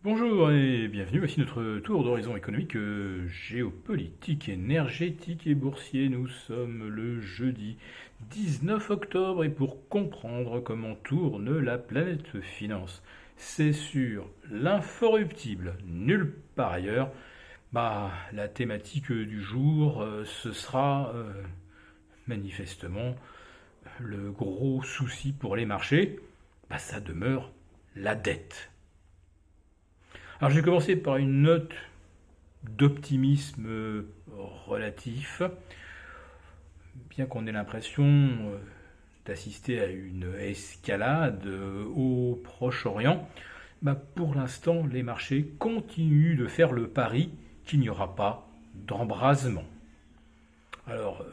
Bonjour et bienvenue, voici notre tour d'horizon économique, géopolitique, énergétique et boursier. Nous sommes le jeudi 19 octobre et pour comprendre comment tourne la planète finance, c'est sur l'inforruptible, nulle part ailleurs, la thématique du jour, ce sera manifestement le gros souci pour les marchés, ça demeure la dette. Alors je vais commencer par une note d'optimisme relatif, bien qu'on ait l'impression d'assister à une escalade au Proche-Orient. Pour l'instant, les marchés continuent de faire le pari qu'il n'y aura pas d'embrasement. Alors,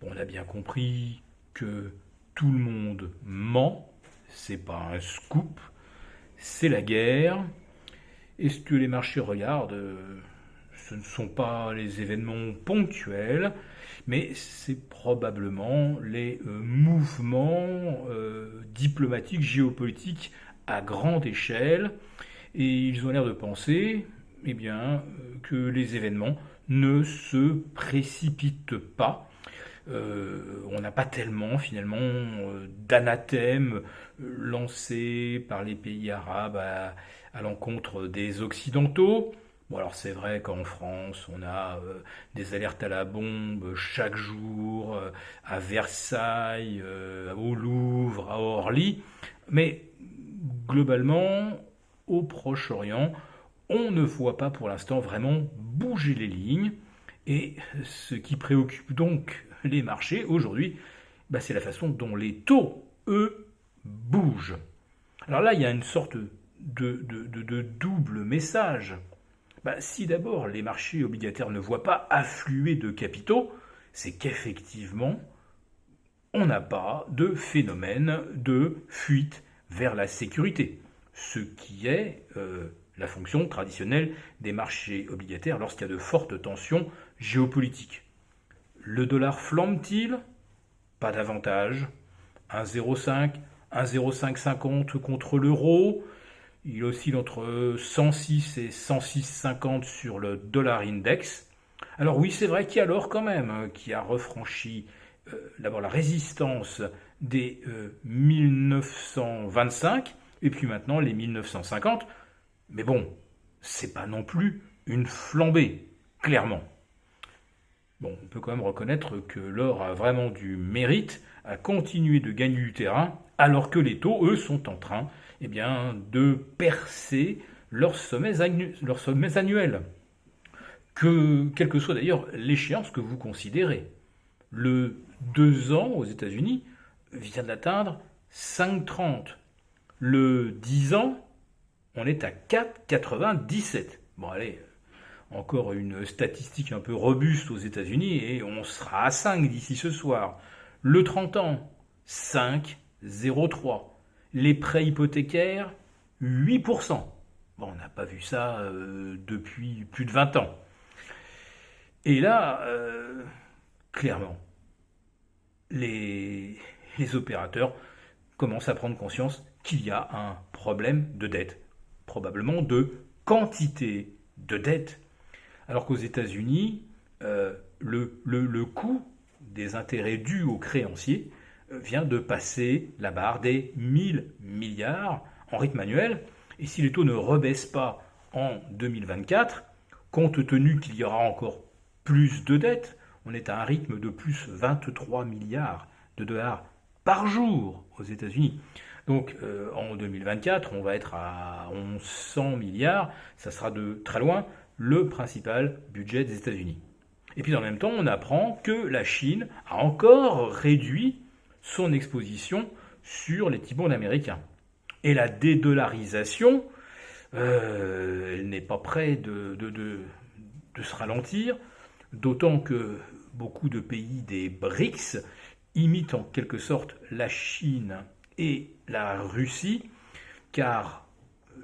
on a bien compris que tout le monde ment, c'est pas un scoop, c'est la guerre. Et ce que les marchés regardent, ce ne sont pas les événements ponctuels, mais c'est probablement les mouvements diplomatiques, géopolitiques à grande échelle. Et ils ont l'air de penser que les événements ne se précipitent pas. On n'a pas tellement finalement d'anathèmes lancés par les pays arabes à l'encontre des Occidentaux. Bon, alors c'est vrai qu'en France, on a des alertes à la bombe chaque jour, à Versailles, au Louvre, à Orly, mais globalement, au Proche-Orient, on ne voit pas pour l'instant vraiment bouger les lignes, et ce qui préoccupe donc les marchés aujourd'hui, c'est la façon dont les taux, eux, bougent. Alors là, il y a une sorte de double message. Si d'abord les marchés obligataires ne voient pas affluer de capitaux, c'est qu'effectivement, on n'a pas de phénomène de fuite vers la sécurité, ce qui est la fonction traditionnelle des marchés obligataires lorsqu'il y a de fortes tensions géopolitiques. Le dollar flambe-t-il? Pas davantage. 1,05, 1,0550 contre l'euro. Il oscille entre 106 et 106,50 sur le dollar index. Alors oui, c'est vrai qu'il y a l'or quand même, qui a refranchi d'abord la résistance des 1925, et puis maintenant les 1950. Mais bon, c'est pas non plus une flambée, clairement. Bon, on peut quand même reconnaître que l'or a vraiment du mérite à continuer de gagner du terrain, alors que les taux, eux, sont en train de percer leurs sommets annuels. Quelle que soit d'ailleurs l'échéance que vous considérez. Le 2 ans aux États-Unis vient d'atteindre 5,30. Le 10 ans, on est à 4,97. Bon, allez, encore une statistique un peu robuste aux États-Unis et on sera à 5 d'ici ce soir. Le 30 ans, 5,03. Les prêts hypothécaires, 8%. Bon, on n'a pas vu ça depuis plus de 20 ans. Et là, clairement, les opérateurs commencent à prendre conscience qu'il y a un problème de dette, probablement de quantité de dette. Alors qu'aux États-Unis, le coût des intérêts dus aux créanciers vient de passer la barre des 1000 milliards en rythme annuel. Et si les taux ne rebaissent pas en 2024, compte tenu qu'il y aura encore plus de dettes, on est à un rythme de plus 23 milliards de dollars par jour aux États-Unis. Donc en 2024, on va être à 1100 milliards, ça sera de très loin le principal budget des États-Unis. Et puis en même temps, on apprend que la Chine a encore réduit son exposition sur les T-bonds américains. Et la dédollarisation, elle n'est pas près de se ralentir, d'autant que beaucoup de pays des BRICS imitent en quelque sorte la Chine et la Russie, car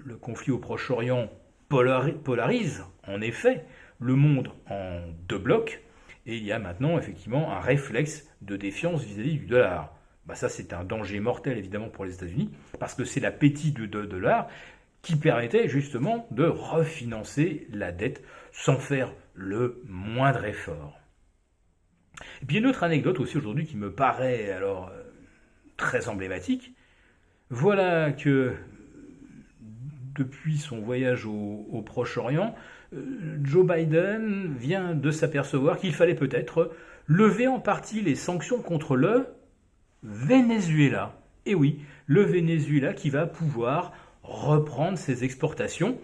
le conflit au Proche-Orient polarise en effet le monde en deux blocs, et il y a maintenant effectivement un réflexe de défiance vis-à-vis du dollar. Ça, c'est un danger mortel évidemment pour les États-Unis, parce que c'est l'appétit du dollar qui permettait justement de refinancer la dette sans faire le moindre effort. Et puis une autre anecdote aussi aujourd'hui qui me paraît alors très emblématique. Voilà que depuis son voyage au Proche-Orient, Joe Biden vient de s'apercevoir qu'il fallait peut-être lever en partie les sanctions contre le Venezuela. Et oui, le Venezuela qui va pouvoir reprendre ses exportations.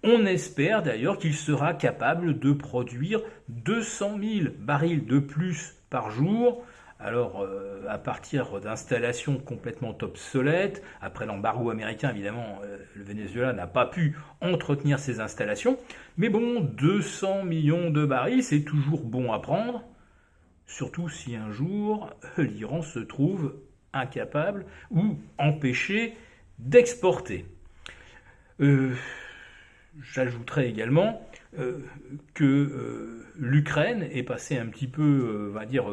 On espère d'ailleurs qu'il sera capable de produire 200 000 barils de plus par jour. Alors, à partir d'installations complètement obsolètes, après l'embargo américain, évidemment, le Venezuela n'a pas pu entretenir ces installations. Mais bon, 200 millions de barils, c'est toujours bon à prendre, surtout si un jour l'Iran se trouve incapable ou empêché d'exporter. J'ajouterais également que l'Ukraine est passée un petit peu, on va dire,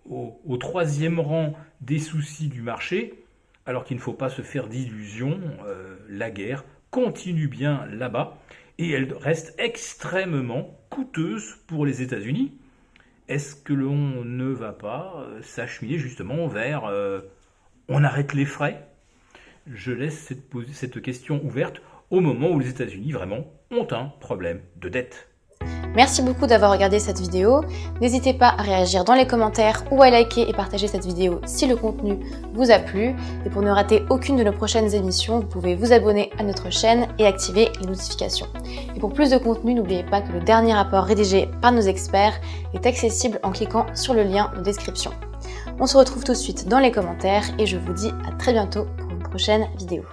au troisième rang des soucis du marché, alors qu'il ne faut pas se faire d'illusions, la guerre continue bien là-bas et elle reste extrêmement coûteuse pour les États-Unis. Est-ce que l'on ne va pas s'acheminer justement vers on arrête les frais? Je laisse cette question ouverte au moment où les États-Unis vraiment ont un problème de dette. Merci beaucoup d'avoir regardé cette vidéo. N'hésitez pas à réagir dans les commentaires ou à liker et partager cette vidéo si le contenu vous a plu. Et pour ne rater aucune de nos prochaines émissions, vous pouvez vous abonner à notre chaîne et activer les notifications. Et pour plus de contenu, n'oubliez pas que le dernier rapport rédigé par nos experts est accessible en cliquant sur le lien de description. On se retrouve tout de suite dans les commentaires et je vous dis à très bientôt pour une prochaine vidéo.